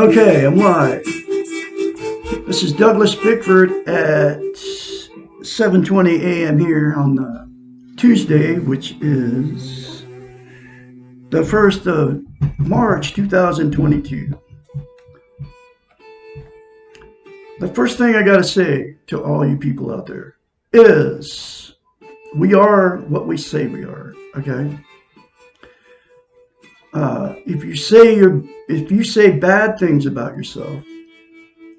Okay, I'm live. This is Douglas Bickford at 7:20 a.m. here on the Tuesday, which is the 1st of March 2022. The first thing I got to say to all you people out there is we are what we say we are, okay? If you say bad things about yourself,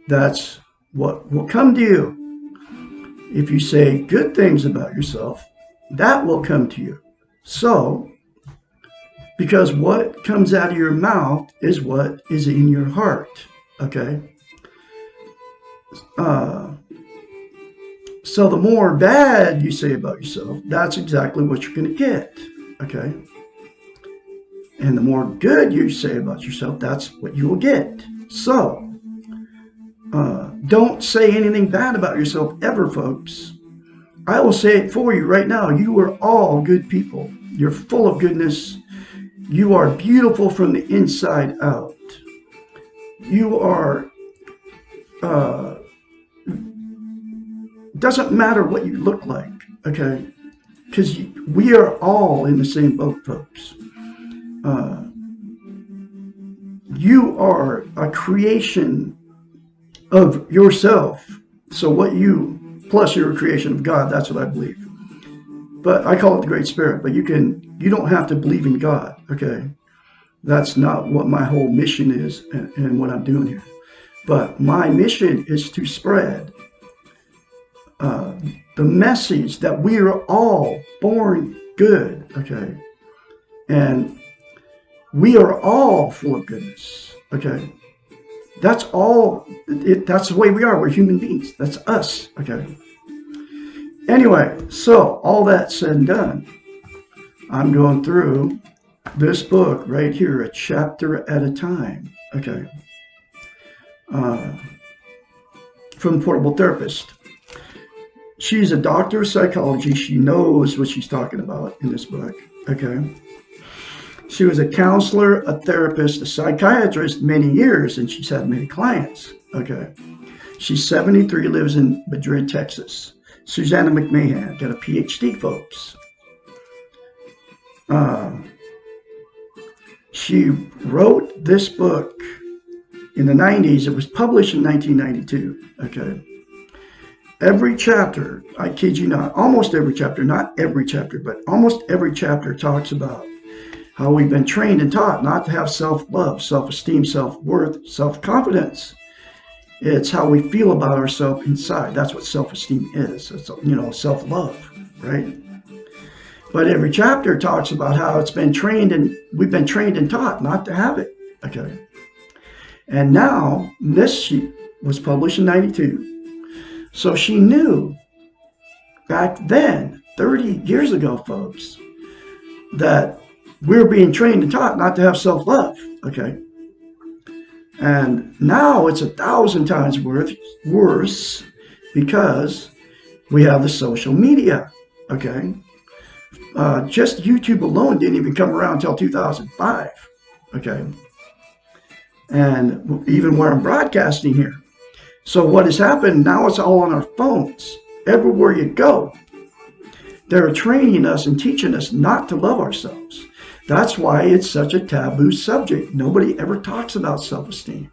that's what will come to you. If you say good things about yourself, that will come to you. So, because what comes out of your mouth is what is in your heart, okay? So the more bad you say about yourself, that's exactly what you're going to get, okay? And the more good you say about yourself, that's what you will get. So, don't say anything bad about yourself ever, folks. I will say it for you right now. You are all good people. You're full of goodness. You are beautiful from the inside out. You are, doesn't matter what you look like, okay? Because we are all in the same boat, folks. You are a creation of yourself. So what you, plus you're a creation of God, that's what I believe. But I call it the Great Spirit, but you don't have to believe in God, okay? That's not what my whole mission is and what I'm doing here. But my mission is to spread the message that we are all born good, okay? And we are all full of goodness, okay? That's all, that's the way we are. We're human beings. That's us, okay? Anyway, so all that said and done, I'm going through this book right here, a chapter at a time, okay? From Portable Therapist. She's a doctor of psychology. She knows what she's talking about in this book, okay? She was a counselor, a therapist, a psychiatrist many years, and she's had many clients, okay? She's 73, lives in Madrid, Texas. Susanna McMahon, got a PhD, folks. She wrote this book in the 90s. It was published in 1992, okay? Every chapter, I kid you not, almost every chapter, not every chapter, but almost every chapter talks about how we've been trained and taught not to have self-love, self-esteem, self-worth, self-confidence. It's how we feel about ourselves inside. That's what self-esteem is. It's, self-love, right? But every chapter talks about how it's been trained and we've been trained and taught not to have it, okay? And now, this sheet was published in 92. So she knew back then, 30 years ago, folks, that we're being trained and taught not to have self-love, okay? And now it's 1,000 times worse because we have the social media, okay? Just YouTube alone didn't even come around until 2005, okay? And even where I'm broadcasting here. So what has happened, now it's all on our phones. Everywhere you go, they're training us and teaching us not to love ourselves. That's why it's such a taboo subject. Nobody ever talks about self-esteem.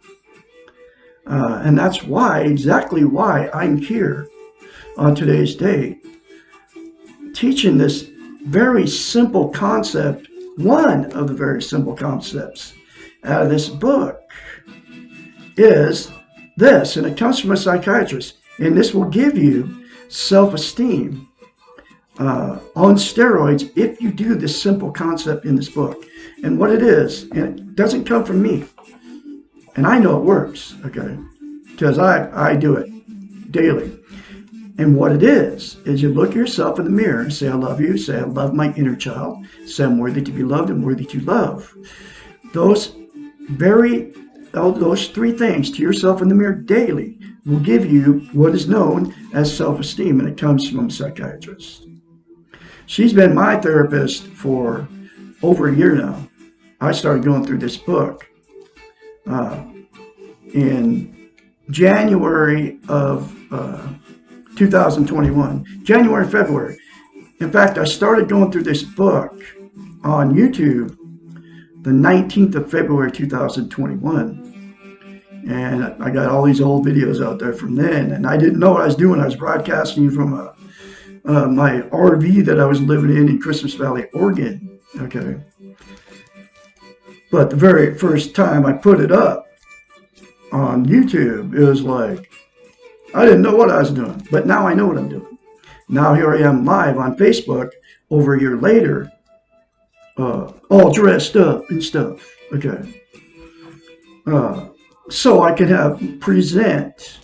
And that's exactly why I'm here on today's day, teaching this very simple concept, one of the very simple concepts out of this book is this, and it comes from a psychiatrist, and this will give you self-esteem on steroids if you do this simple concept in this book. And what it is, and it doesn't come from me, and I know it works, okay, because I do it daily. And what it is you look yourself in the mirror and say, I love you, say, I love my inner child, say, I'm worthy to be loved and worthy to love. Those three things to yourself in the mirror daily will give you what is known as self-esteem, and it comes from a psychiatrist. She's been my therapist for over a year now. I started going through this book in January of 2021, January, February. In fact, I started going through this book on YouTube the 19th of February 2021. And I got all these old videos out there from then, and I didn't know what I was doing. I was broadcasting from my RV that I was living in Christmas Valley, Oregon. Okay. But the very first time I put it up on YouTube, it was like, I didn't know what I was doing, but now I know what I'm doing. Now here I am live on Facebook over a year later, all dressed up and stuff. Okay. So I can present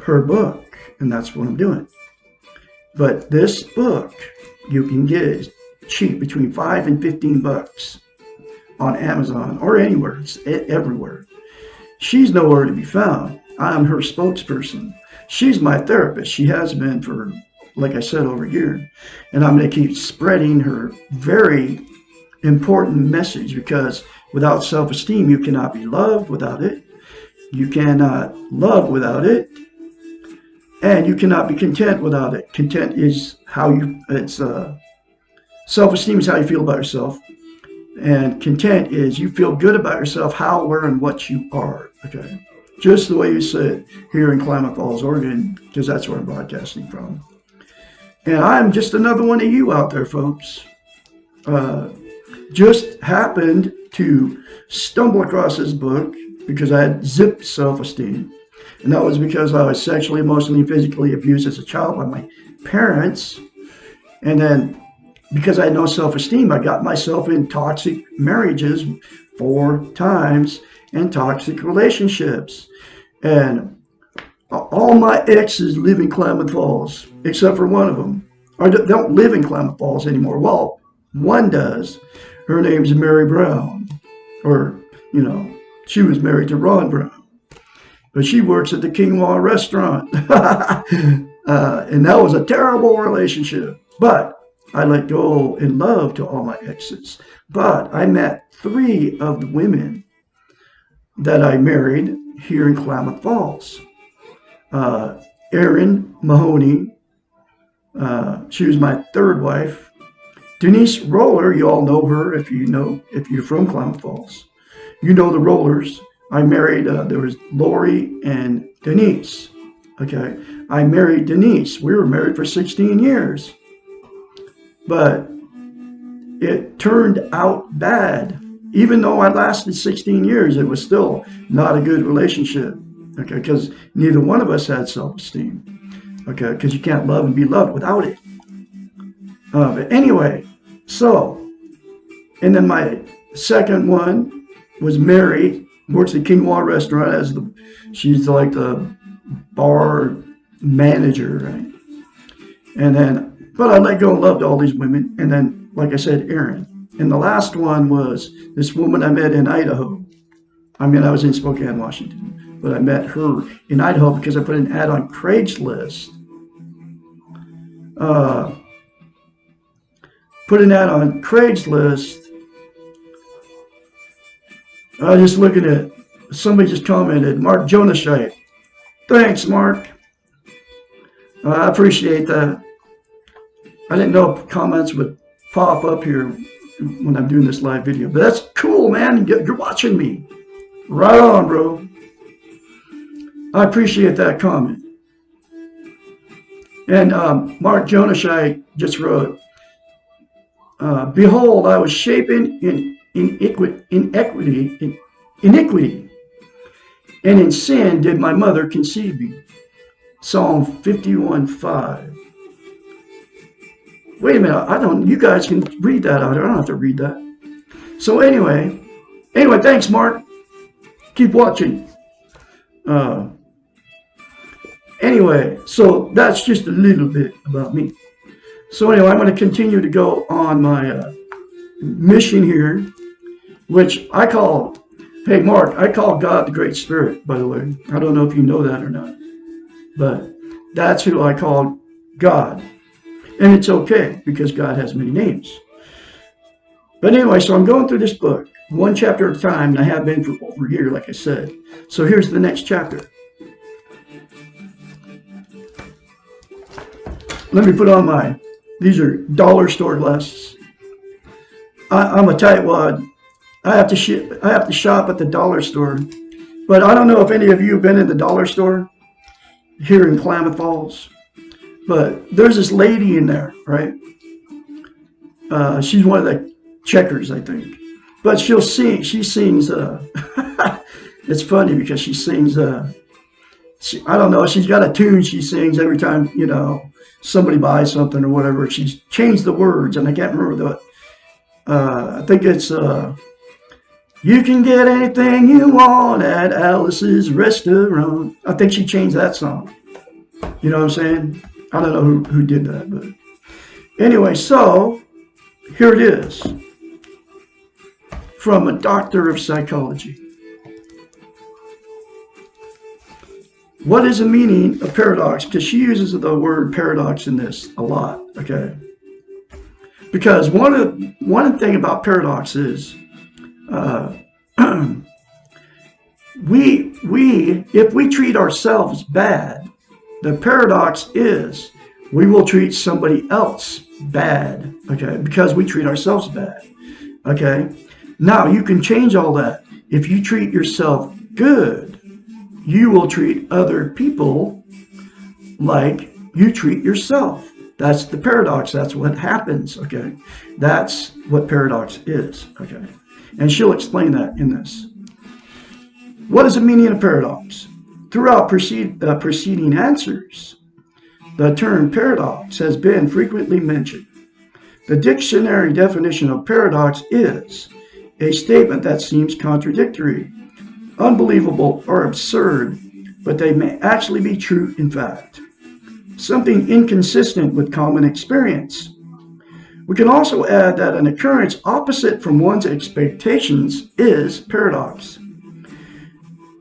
her book, and that's what I'm doing. But this book, you can get it cheap, between $5 and $15 on Amazon or anywhere, it's everywhere. She's nowhere to be found. I'm her spokesperson. She's my therapist. She has been for, like I said, over a year. And I'm going to keep spreading her very important message, because without self-esteem, you cannot be loved without it. You cannot love without it. And you cannot be content without it. Content is self-esteem is how you feel about yourself. And content is you feel good about yourself, how, where, and what you are. Okay. Just the way you said here in Klamath Falls, Oregon, because that's where I'm broadcasting from. And I'm just another one of you out there, folks. Just happened to stumble across this book because I had zipped self-esteem. And that was because I was sexually, emotionally, and physically abused as a child by my parents. And then because I had no self-esteem, I got myself in toxic marriages 4 times and toxic relationships. And all my exes live in Klamath Falls, except for one of them. Or they don't live in Klamath Falls anymore. Well, one does. Her name's Mary Brown. Or, she was married to Ron Brown. But she works at the Quinoa restaurant. And that was a terrible relationship. But I let go in love to all my exes. But I met 3 of the women that I married here in Klamath Falls. Erin Mahoney, she was my 3rd wife. Denise Roller, you all know her if you're from Klamath Falls. You know the Rollers. I married, there was Lori and Denise. Okay, I married Denise. We were married for 16 years. But it turned out bad. Even though I lasted 16 years, it was still not a good relationship. Okay, because neither one of us had self-esteem. Okay, because you can't love and be loved without it. But anyway, and then my second one was Mary, works at Quinoa restaurant she's like the bar manager, right? But I let go and loved all these women. And then, like I said, Erin. And the last one was this woman I met in Idaho. I was in Spokane, Washington, but I met her in Idaho because I put an ad on Craigslist. Put an ad on Craigslist. I was just looking at, somebody just commented, Mark Jonashite. Thanks, Mark. I appreciate that. I didn't know if comments would pop up here when I'm doing this live video, but that's cool, man. You're watching me. Right on, bro. I appreciate that comment. And Mark Jonashite just wrote, behold, I was shapen in iniquity, and in sin did my mother conceive me. Psalm 51:5. Wait a minute, you guys can read that out there. I don't have to read that. So anyway, thanks, Mark. Keep watching. Anyway, so that's just a little bit about me. So anyway, I'm going to continue to go on my mission here, which I call, hey, Mark, I call God the Great Spirit, by the way. I don't know if you know that or not, but that's who I call God. And it's okay, because God has many names. But anyway, so I'm going through this book, one chapter at a time, and I have been for over a year, like I said. So here's the next chapter. Let me put on these are dollar store glasses. I'm a tightwad. I have to shop at the dollar store. But I don't know if any of you have been in the dollar store here in Klamath Falls. But there's this lady in there, right? She's one of the checkers, I think. But she sings, it's funny because she sings, I don't know, she's got a tune she sings every time, somebody buys something or whatever. She's changed the words, and I can't remember I think it's, you can get anything you want at Alice's restaurant. I think she changed that song. You know what I'm saying? I don't know who did that, but anyway, so here it is from a doctor of psychology. What is the meaning of paradox? Because she uses the word paradox in this a lot, okay? Because one thing about paradox is if we treat ourselves bad, the paradox is we will treat somebody else bad, okay? Because we treat ourselves bad, okay? Now, you can change all that. If you treat yourself good, you will treat other people like you treat yourself. That's the paradox. That's what happens, okay? That's what paradox is, okay? And she'll explain that in this. What is the meaning of paradox? Throughout preceding answers, the term paradox has been frequently mentioned. The dictionary definition of paradox is a statement that seems contradictory, unbelievable, or absurd, but they may actually be true in fact. Something inconsistent with common experience. We can also add that an occurrence opposite from one's expectations is paradox.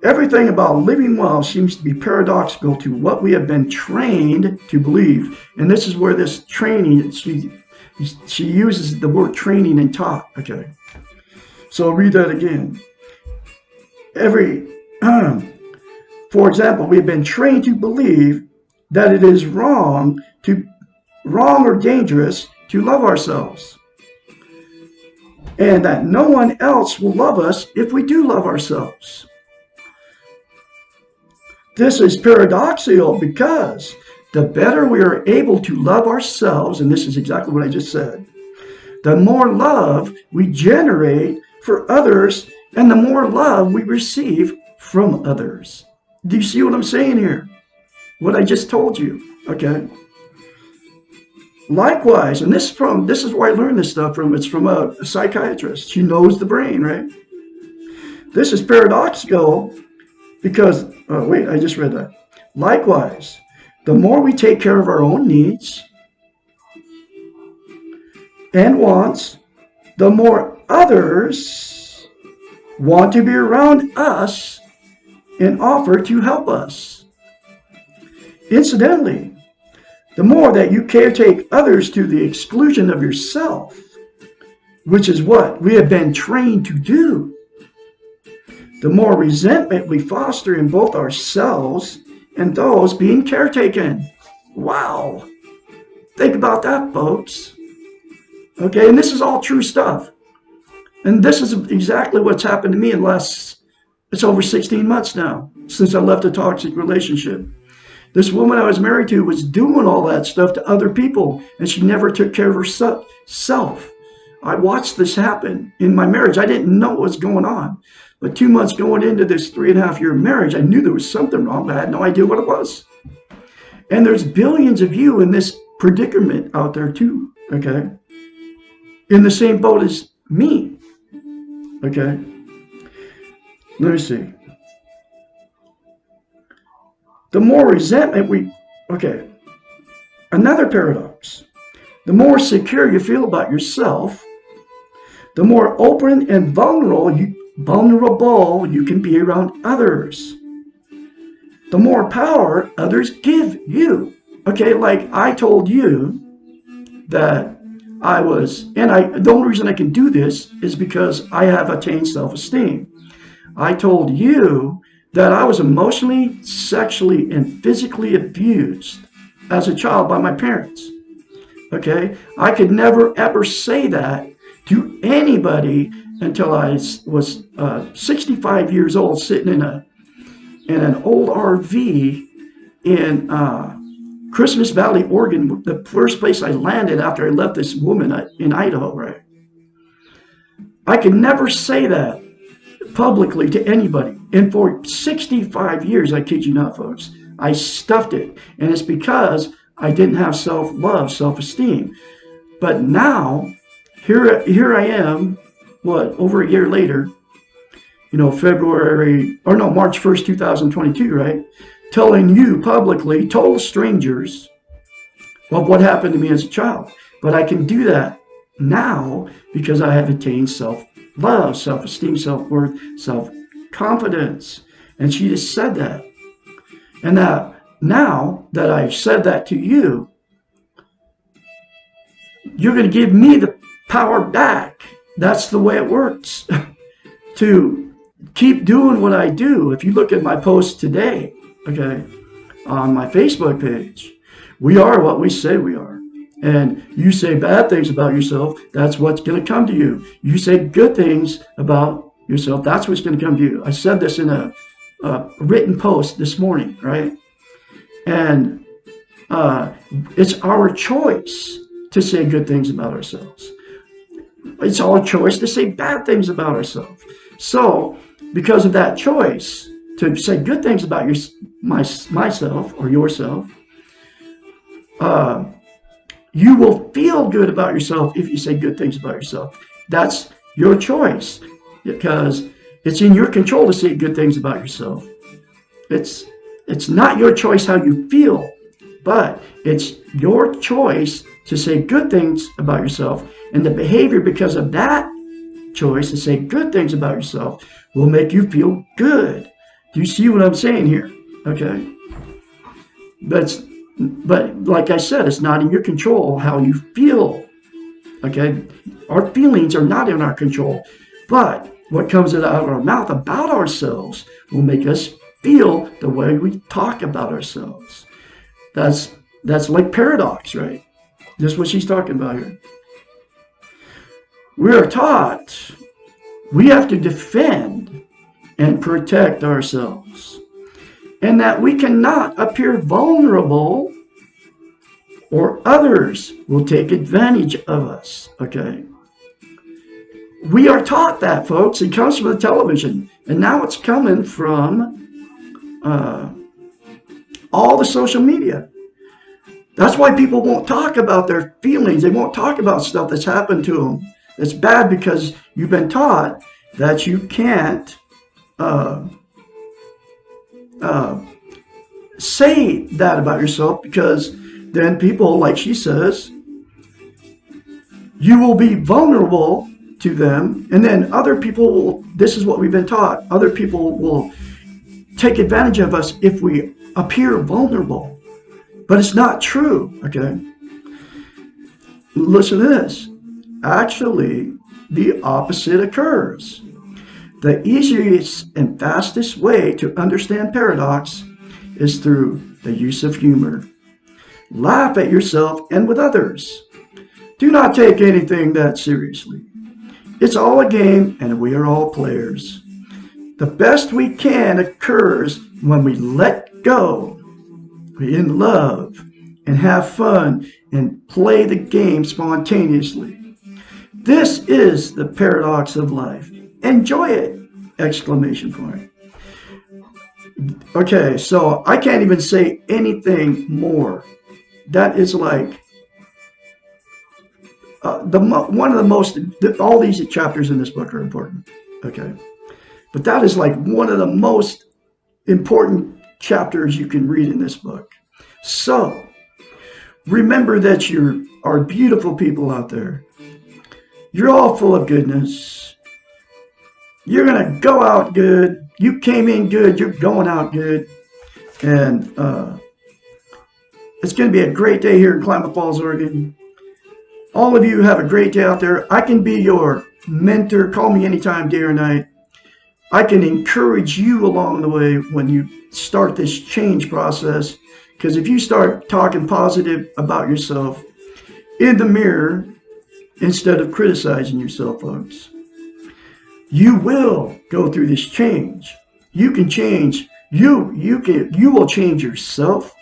Everything about living well seems to be paradoxical to what we have been trained to believe. And this is where this training, she uses the word training and taught, okay? So I'll read that again. For example, we have been trained to believe that it is wrong or dangerous to love ourselves, and that no one else will love us if we do love ourselves. This is paradoxical because the better we are able to love ourselves, and this is exactly what I just said, the more love we generate for others and the more love we receive from others. Do you see what I'm saying here? What I just told you, okay? Likewise, and this is where I learned this stuff from. It's from a psychiatrist. She knows the brain, right? This is paradoxical because, wait, I just read that. Likewise, the more we take care of our own needs and wants, the more others want to be around us and offer to help us. Incidentally, the more that you caretake others to the exclusion of yourself, which is what we have been trained to do, the more resentment we foster in both ourselves and those being caretaken. Wow. Think about that, folks. Okay, and this is all true stuff. And this is exactly what's happened to me it's over 16 months now since I left a toxic relationship. This woman I was married to was doing all that stuff to other people, and she never took care of herself. I watched this happen in my marriage. I didn't know what was going on. But 2 months going into this 3.5-year marriage, I knew there was something wrong, but I had no idea what it was. And there's billions of you in this predicament out there too, okay? In the same boat as me, okay? Let me see. The more resentment another paradox. The more secure you feel about yourself, the more open and vulnerable you can be around others. The more power others give you. Okay, like I told you that the only reason I can do this is because I have attained self-esteem. I told you that I was emotionally, sexually, and physically abused as a child by my parents. Okay? I could never ever say that to anybody until I was 65 years old, sitting in an old RV in Christmas Valley, Oregon, the first place I landed after I left this woman in Idaho, right? I could never say that publicly to anybody. And for 65 years, I kid you not, folks, I stuffed it. And it's because I didn't have self-love, self-esteem. But now, here I am, over a year later, March 1st, 2022, right? Telling you publicly, total strangers, of what happened to me as a child. But I can do that now because I have attained self-love, self-esteem, self-worth, self-confidence. And she just said that. And now that I've said that to you, you're going to give me the power back. That's the way it works. To keep doing what I do. If you look at my post today, okay, on my Facebook page, we are what we say we are. And you say bad things about yourself, that's what's going to come to you. You say good things about yourself, that's what's going to come to you. I said this in a written post this morning, right? And it's our choice to say good things about ourselves. It's our choice to say bad things about ourselves. So, because of that choice to say good things about myself or yourself, you will feel good about yourself if you say good things about yourself. That's your choice, because it's in your control to say good things about yourself. It's not your choice how you feel, but it's your choice to say good things about yourself. And the behavior because of that choice to say good things about yourself will make you feel good. Do you see what I'm saying here? Okay. But like I said, it's not in your control how you feel. Okay. Our feelings are not in our control. But what comes out of our mouth about ourselves will make us feel the way we talk about ourselves. That's like paradox, right? Just what she's talking about here. We are taught we have to defend and protect ourselves, and that we cannot appear vulnerable or others will take advantage of us, okay? We are taught that, folks. It comes from the television, and now it's coming from all the social media. That's why people won't talk about their feelings. They won't talk about stuff that's happened to them. It's bad because you've been taught that you can't say that about yourself, because then people, like she says, you will be vulnerable to them, and then other people will, this is what we've been taught, other people will take advantage of us if we appear vulnerable. But it's not true, okay? Listen to this. Actually, the opposite occurs. The easiest and fastest way to understand paradox is through the use of humor. Laugh at yourself and with others. Do not take anything that seriously. It's all a game and we are all players. The best we can occurs when we let go, we're in love, and have fun and play the game spontaneously. This is the paradox of life. Enjoy it! Exclamation point. Okay, so I can't even say anything more. That is like one of the most, all these chapters in this book are important. Okay, but that is like one of the most important chapters you can read in this book. So remember that you are beautiful people out there. You're all full of goodness. You're going to go out good. You came in good. You're going out good. And it's going to be a great day here in Klamath Falls, Oregon. all of you have a great day out there. I can be your mentor. Call me anytime, day or night. I can encourage you along the way when you start this change process. Because if you start talking positive about yourself in the mirror instead of criticizing yourself, folks, you will go through this change. You can change. You will change yourself.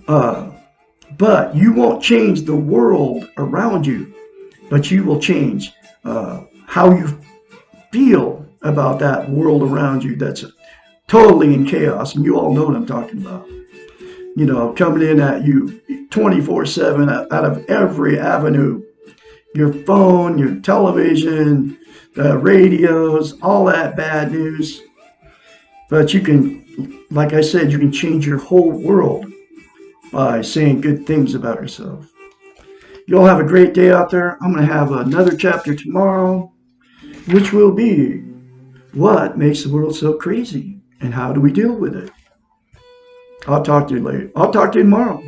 But you won't change the world around you, but you will change how you feel about that world around you that's totally in chaos. And you all know what I'm talking about. You know, coming in at you 24/7 out of every avenue. Your phone, your television, the radios, all that bad news. But you can, like I said, you can change your whole world by saying good things about yourself. You all have a great day out there. I'm going to have another chapter tomorrow, which will be what makes the world so crazy and how do we deal with it. I'll talk to you later. I'll talk to you tomorrow.